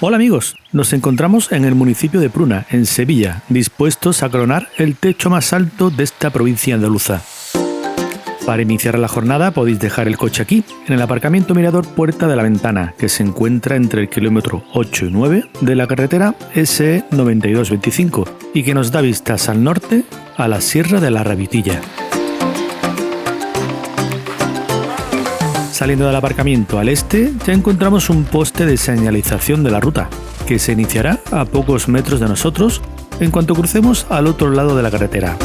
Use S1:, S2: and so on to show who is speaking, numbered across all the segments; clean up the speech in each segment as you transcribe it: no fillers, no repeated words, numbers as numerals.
S1: Hola amigos, nos encontramos en el municipio de Pruna, en Sevilla, dispuestos a coronar el techo más alto de esta provincia andaluza. Para iniciar la jornada podéis dejar el coche aquí, en el aparcamiento Mirador Puerta de la Ventana, que se encuentra entre el kilómetro 8 y 9 de la carretera SE 9225 y que nos da vistas al norte a la Sierra de la Rabitilla. Saliendo del aparcamiento al este, ya encontramos un poste de señalización de la ruta, que se iniciará a pocos metros de nosotros en cuanto crucemos al otro lado de la carretera.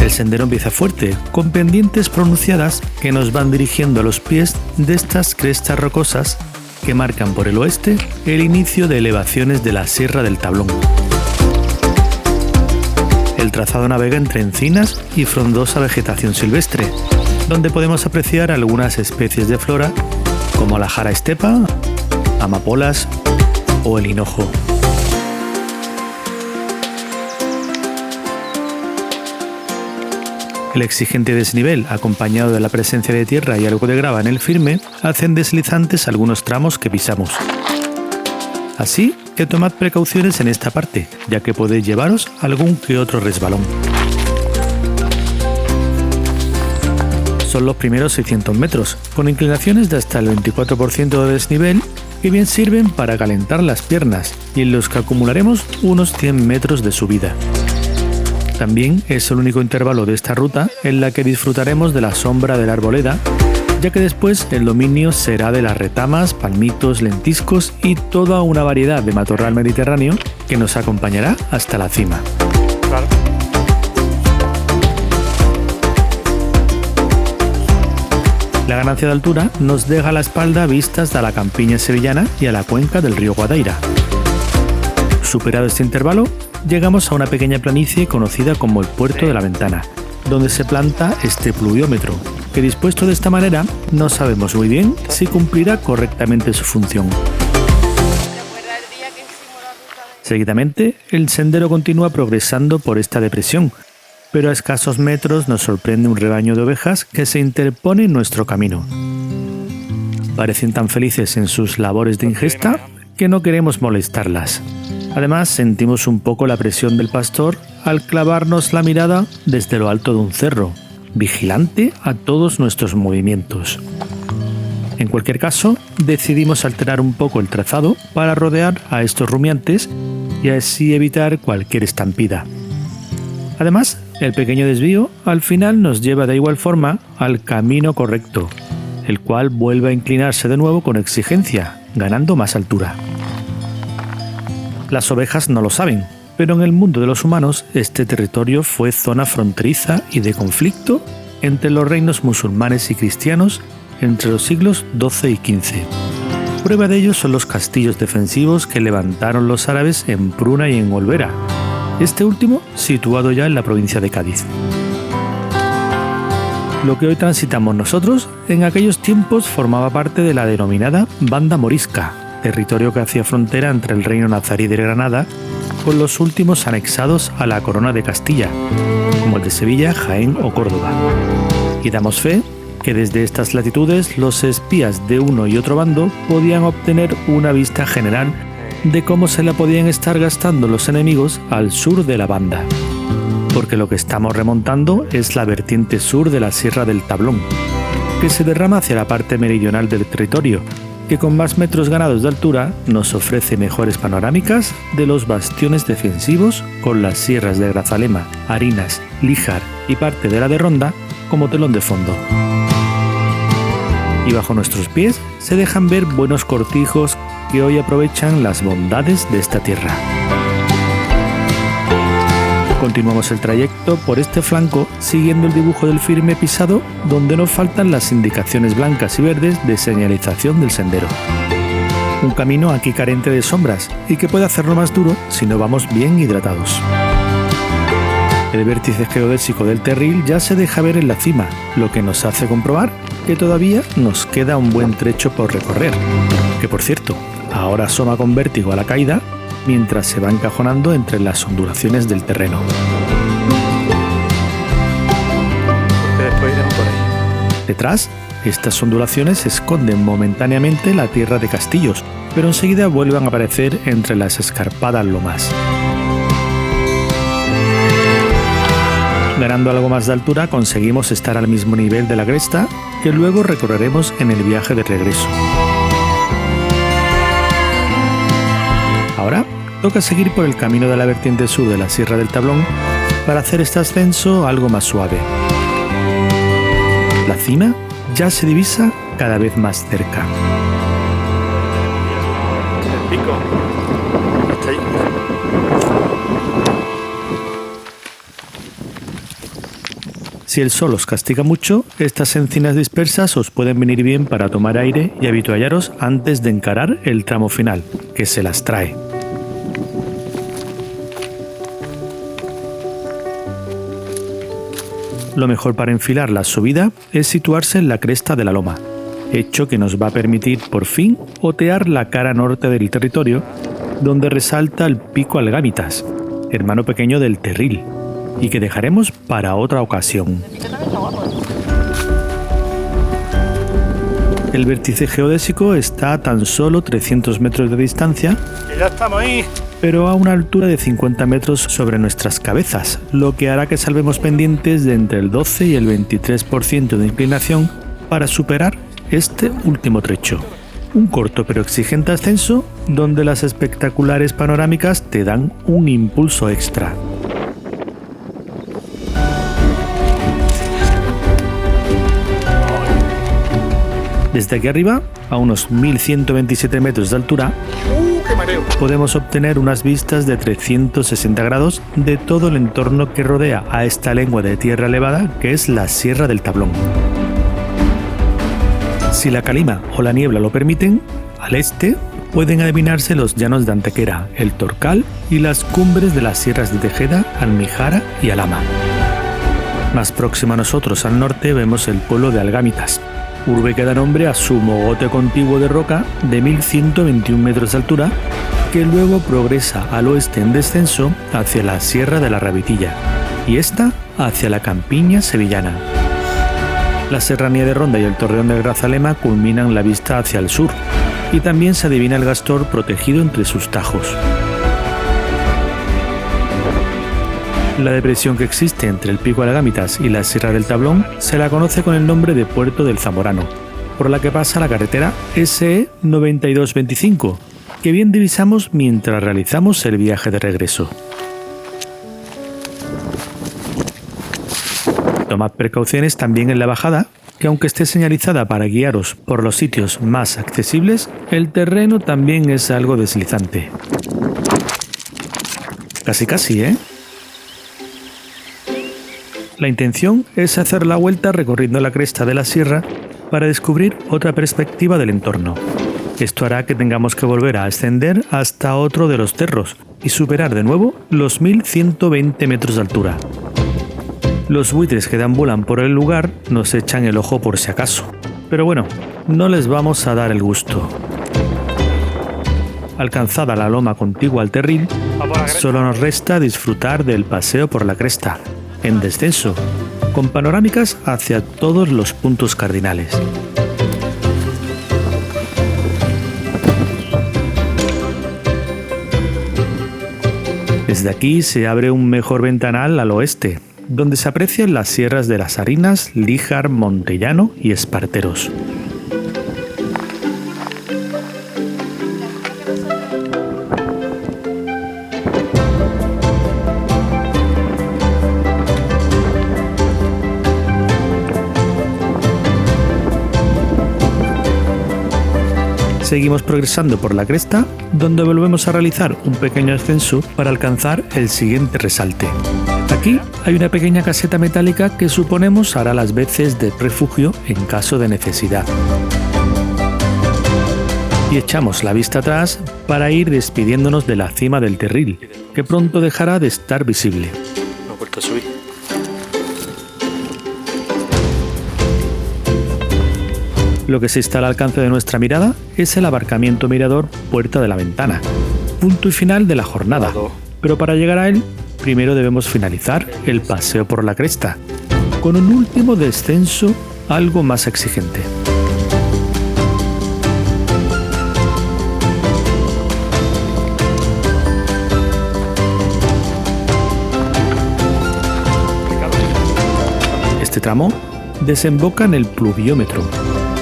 S1: El sendero empieza fuerte, con pendientes pronunciadas que nos van dirigiendo a los pies de estas crestas rocosas que marcan por el oeste el inicio de elevaciones de la Sierra del Tablón. El trazado navega entre encinas y frondosa vegetación silvestre, donde podemos apreciar algunas especies de flora como la jara estepa, amapolas o el hinojo. El exigente desnivel, acompañado de la presencia de tierra y algo de grava en el firme, hacen deslizantes algunos tramos que pisamos. Así que tomad precauciones en esta parte, ya que podéis llevaros algún que otro resbalón. Son los primeros 600 metros, con inclinaciones de hasta el 24% de desnivel que bien sirven para calentar las piernas y en los que acumularemos unos 100 metros de subida. También es el único intervalo de esta ruta en la que disfrutaremos de la sombra de la arboleda, ya que después el dominio será de las retamas, palmitos, lentiscos y toda una variedad de matorral mediterráneo que nos acompañará hasta la cima. Claro. La ganancia de altura nos deja a la espalda vistas a la campiña sevillana y a la cuenca del río Guadaira. Superado este intervalo, llegamos a una pequeña planicie conocida como el Puerto de la Ventana, donde se planta este pluviómetro, que dispuesto de esta manera no sabemos muy bien si cumplirá correctamente su función. Seguidamente, el sendero continúa progresando por esta depresión, pero a escasos metros nos sorprende un rebaño de ovejas que se interpone en nuestro camino. Parecen tan felices en sus labores de ingesta que no queremos molestarlas. Además, sentimos un poco la presión del pastor al clavarnos la mirada desde lo alto de un cerro, vigilante a todos nuestros movimientos. En cualquier caso, decidimos alterar un poco el trazado para rodear a estos rumiantes y así evitar cualquier estampida. Además, el pequeño desvío al final nos lleva de igual forma al camino correcto, el cual vuelve a inclinarse de nuevo con exigencia, ganando más altura. Las ovejas no lo saben, pero en el mundo de los humanos este territorio fue zona fronteriza y de conflicto entre los reinos musulmanes y cristianos entre los siglos XII y XV. Prueba de ello son los castillos defensivos que levantaron los árabes en Pruna y en Olvera, este último situado ya en la provincia de Cádiz. Lo que hoy transitamos nosotros, en aquellos tiempos formaba parte de la denominada Banda Morisca, territorio que hacía frontera entre el reino nazarí de Granada con los últimos anexados a la corona de Castilla, como el de Sevilla, Jaén o Córdoba. Y damos fe que desde estas latitudes los espías de uno y otro bando podían obtener una vista general de cómo se la podían estar gastando los enemigos al sur de la banda. Porque lo que estamos remontando es la vertiente sur de la Sierra del Tablón, que se derrama hacia la parte meridional del territorio, que con más metros ganados de altura nos ofrece mejores panorámicas de los bastiones defensivos con las sierras de Grazalema, Harinas, Líjar y parte de la de Ronda como telón de fondo. Y bajo nuestros pies se dejan ver buenos cortijos que hoy aprovechan las bondades de esta tierra. Continuamos el trayecto por este flanco siguiendo el dibujo del firme pisado donde no faltan las indicaciones blancas y verdes de señalización del sendero. Un camino aquí carente de sombras y que puede hacerlo más duro si no vamos bien hidratados. El vértice geodésico del Terril ya se deja ver en la cima, lo que nos hace comprobar que todavía nos queda un buen trecho por recorrer, que por cierto, ahora asoma con vértigo a la caída mientras se va encajonando entre las ondulaciones del terreno. Detrás, Estas ondulaciones esconden momentáneamente la tierra de Castillos, pero enseguida vuelven a aparecer entre las escarpadas lomas. Ganando algo más de altura conseguimos estar al mismo nivel de la cresta, que luego recorreremos en el viaje de regreso. Ahora toca seguir por el camino de la vertiente sur de la Sierra del Tablón para hacer este ascenso algo más suave. La cima ya se divisa cada vez más cerca.
S2: El pico. Hasta ahí.
S1: Si el sol os castiga mucho, estas encinas dispersas os pueden venir bien para tomar aire y avituallaros antes de encarar el tramo final, que se las trae. Lo mejor para enfilar la subida es situarse en la cresta de la loma, hecho que nos va a permitir por fin otear la cara norte del territorio, donde resalta el pico Algámitas, hermano pequeño del Terril, y que dejaremos para otra ocasión. El vértice geodésico está a tan solo 300 metros de distancia,
S2: Que ya estamos ahí.
S1: pero a una altura de 50 metros sobre nuestras cabezas, lo que hará que salvemos pendientes de entre el 12 y el 23% de inclinación para superar este último trecho. Un corto pero exigente ascenso donde las espectaculares panorámicas te dan un impulso extra. Desde aquí arriba, a unos 1127 metros de altura,
S2: ¡Qué mareo!
S1: podemos obtener unas vistas de 360 grados de todo el entorno que rodea a esta lengua de tierra elevada que es la Sierra del Tablón. Si la calima o la niebla lo permiten, al este pueden adivinarse los llanos de Antequera, el Torcal y las cumbres de las sierras de Tejeda, Almijara y Alhama. Más próximo a nosotros al norte vemos el pueblo de Algámitas, urbe que da nombre a su mogote contiguo de roca de 1121 metros de altura, que luego progresa al oeste en descenso hacia la Sierra de la Rabitilla y esta hacia la Campiña sevillana. La serranía de Ronda y el torreón de Grazalema culminan la vista hacia el sur y también se adivina el Gastor protegido entre sus tajos. La depresión que existe entre el pico Algámitas y la Sierra del Tablón se la conoce con el nombre de Puerto del Zamorano, por la que pasa la carretera SE 9225, que bien divisamos mientras realizamos el viaje de regreso. Tomad precauciones también en la bajada, que aunque esté señalizada para guiaros por los sitios más accesibles, el terreno también es algo deslizante. Casi, ¿eh? La intención es hacer la vuelta recorriendo la cresta de la sierra para descubrir otra perspectiva del entorno. Esto hará que tengamos que volver a ascender hasta otro de los cerros y superar de nuevo los 1120 metros de altura. Los buitres que deambulan por el lugar nos echan el ojo por si acaso, pero bueno, no les vamos a dar el gusto. Alcanzada la loma contigua al Terril, solo nos resta disfrutar del paseo por la cresta, en descenso, con panorámicas hacia todos los puntos cardinales. Desde aquí se abre un mejor ventanal al oeste, donde se aprecian las sierras de las Arinas, Líjar, Montellano y Esparteros. Seguimos progresando por la cresta, donde volvemos a realizar un pequeño ascenso para alcanzar el siguiente resalte. Aquí hay una pequeña caseta metálica que suponemos hará las veces de refugio en caso de necesidad. Y echamos la vista atrás para ir despidiéndonos de la cima del Terril, que pronto dejará de estar visible.
S2: No he vuelto a subir.
S1: Lo que sí está al alcance de nuestra mirada es el aparcamiento mirador Puerta de la Ventana, punto y final de la jornada. Pero para llegar a él, primero debemos finalizar el paseo por la cresta, con un último descenso algo más exigente. Este tramo desemboca en el pluviómetro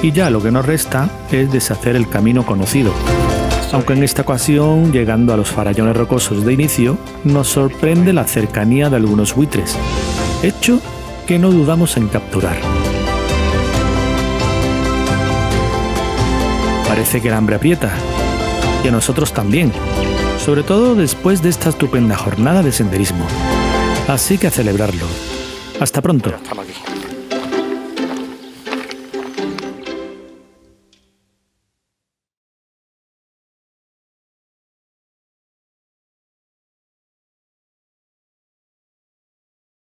S1: y ya lo que nos resta es deshacer el camino conocido, aunque en esta ocasión, llegando a los farallones rocosos de inicio, nos sorprende la cercanía de algunos buitres, hecho que no dudamos en capturar. Parece que el hambre aprieta, y a nosotros también, sobre todo después de esta estupenda jornada de senderismo. Así que a celebrarlo. Hasta pronto.
S2: Estamos aquí.